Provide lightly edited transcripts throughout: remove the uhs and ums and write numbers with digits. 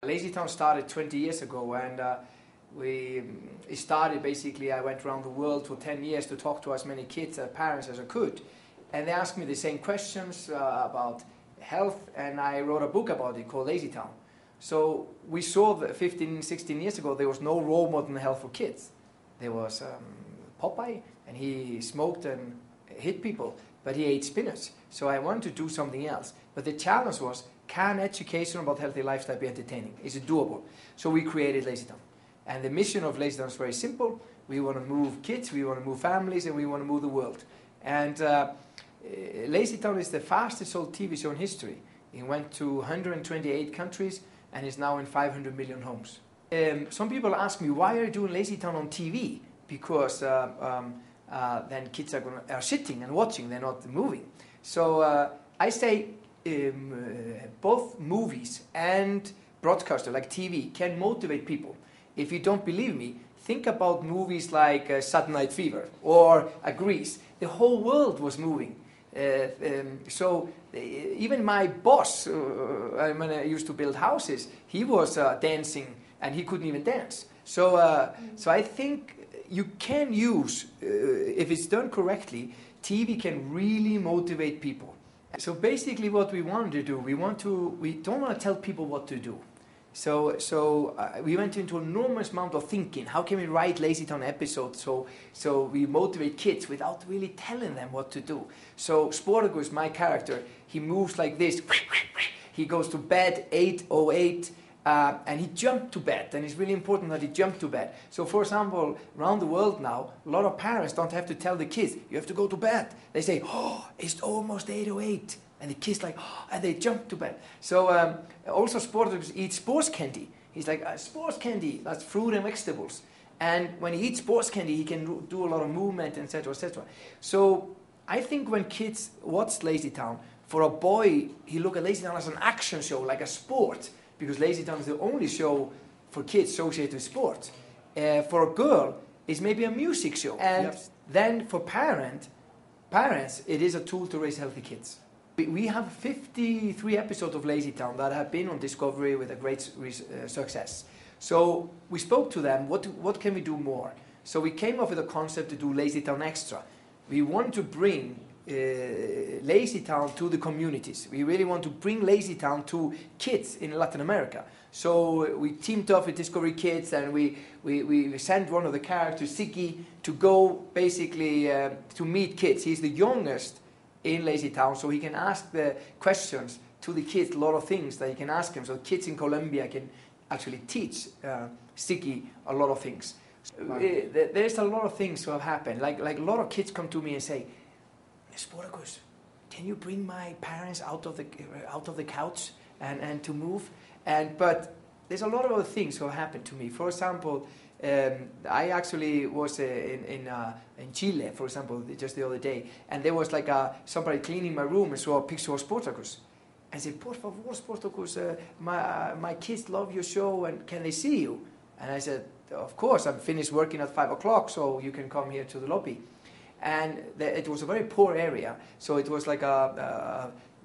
Lazy Town started 20 years ago, and it started basically, I went around the world for 10 years to talk to as many kids and parents as I could. And they asked me the same questions about health, and I wrote a book about it called Lazy Town. So we saw that 15, 16 years ago, there was no role model in health for kids. There was Popeye, and he smoked and hit people, but he ate spinach. So I wanted to do something else. But the challenge was, can education about healthy lifestyle be entertaining? Is it doable? So we created Lazy Town. And the mission of Lazy Town is very simple. We want to move kids, we want to move families, and we want to move the world. And Lazy Town is the fastest sold TV show in history. It went to 128 countries and is now in 500 million homes. Some people ask me, why are you doing Lazy Town on TV? Because then kids are sitting and watching, they're not moving. So I say both movies and broadcaster like TV can motivate people. If you don't believe me, think about movies like Saturday Night Fever or Grease. The whole world was moving. So even my boss, when I used to build houses, he was dancing and he couldn't even dance. So, so I think you can use, if it's done correctly, TV can really motivate people. So basically what we want to do, we don't want to tell people what to do. So we went into an enormous amount of thinking. How can we write Lazy Town episodes so we motivate kids without really telling them what to do? So Sportacus, my character, he moves like this. He goes to bed 8:08 and he jumped to bed. And it's really important that he jumped to bed. So for example, around the world now, a lot of parents don't have to tell the kids, you have to go to bed. They say, oh, it's almost 8:08. And the kids like, oh, and they jump to bed. So also Sportacus eats sports candy. He's like, sports candy, that's fruit and vegetables. And when he eats sports candy, he can do a lot of movement, etc., etc. So I think when kids watch Lazy Town, for a boy, he look at Lazy Town as an action show, like a sport, because Lazy Town is the only show for kids associated with sports. For a girl, it's maybe a music show. And then for parents, it is a tool to raise healthy kids. We have 53 episodes of Lazy Town that have been on Discovery with a great success. So we spoke to them, what can we do more? So we came up with a concept to do Lazy Town Extra. We want to bring Lazy Town to the communities. We really want to bring Lazy Town to kids in Latin America. So we teamed up with Discovery Kids, and we sent one of the characters, Siggy, to go basically to meet kids. He's the youngest in Lazy Town, so he can ask the questions to the kids, a lot of things that he can ask him. So kids in Colombia can actually teach Siggy a lot of things. There's a lot of things that have happened. Like a lot of kids come to me and say, Sportacus, can you bring my parents out of the couch and to move? But there's a lot of other things that have happened to me. For example, I actually was in Chile, for example, just the other day, and there was like somebody cleaning my room and saw a picture of Sportacus. I said, por favor, Sportacus, my kids love your show, and can they see you? And I said, of course, I'm finished working at 5 o'clock, so you can come here to the lobby. And it was a very poor area, so it was like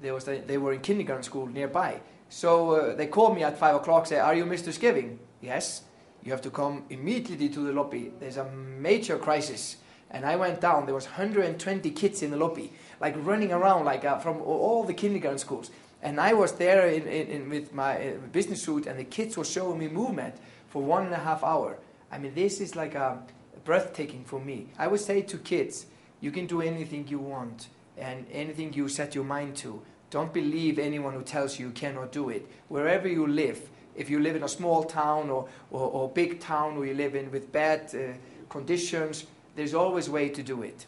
they were in kindergarten school nearby. So they called me at 5 o'clock, say, are you Mr. Scheving? Yes. You have to come immediately to the lobby. There's a major crisis. And I went down, there was 120 kids in the lobby, like running around like from all the kindergarten schools. And I was there with my business suit, and the kids were showing me movement for 1.5 hours. I mean, this is like breathtaking for me. I would say to kids, you can do anything you want and anything you set your mind to. Don't believe anyone who tells you cannot do it. Wherever you live, if you live in a small town or big town where you live in with bad conditions, there's always a way to do it.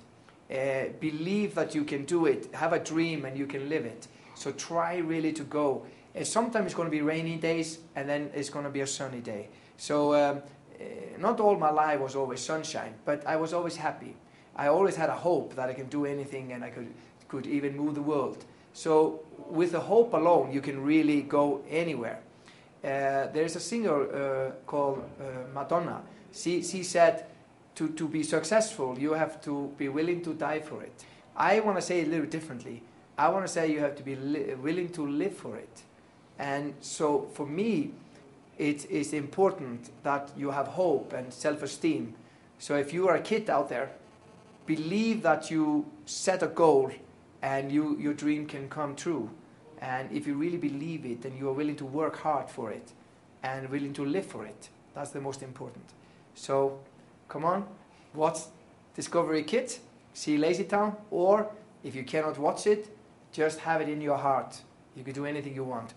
Believe that you can do it. Have a dream and you can live it. So try really to go. Sometimes it's going to be rainy days, and then it's going to be a sunny day. So not all my life was always sunshine, but I was always happy. I always had a hope that I can do anything, and I could even move the world. So with the hope alone, you can really go anywhere. There's a singer called Madonna. She said, to be successful, you have to be willing to die for it. I want to say it a little differently. I want to say you have to be willing to live for it. And so for me, it is important that you have hope and self-esteem. So if you are a kid out there, believe that you set a goal and your dream can come true. And if you really believe it, then you are willing to work hard for it and willing to live for it. That's the most important. So come on, watch Discovery Kids, see Lazy Town, or if you cannot watch it, just have it in your heart. You can do anything you want.